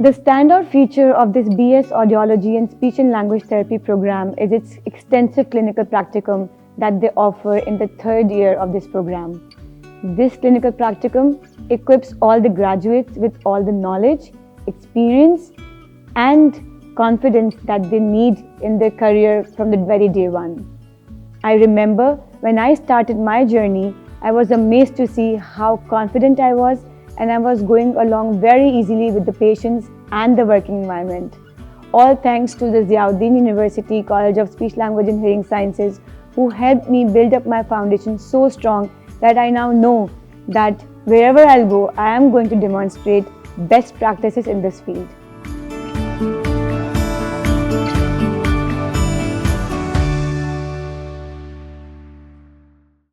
The standout feature of this BS Audiology and Speech and Language Therapy program is its extensive clinical practicum that they offer in the third year of this program. This clinical practicum equips all the graduates with all the knowledge, experience, and confidence that they need in their career from the very day one. I remember when I started my journey, I was amazed to see how confident I was, and I was going along very easily with the patients and the working environment. All thanks to the Ziauddin University College of Speech, Language and Hearing Sciences, who helped me build up my foundation so strong that I now know that wherever I'll go, I am going to demonstrate best practices in this field.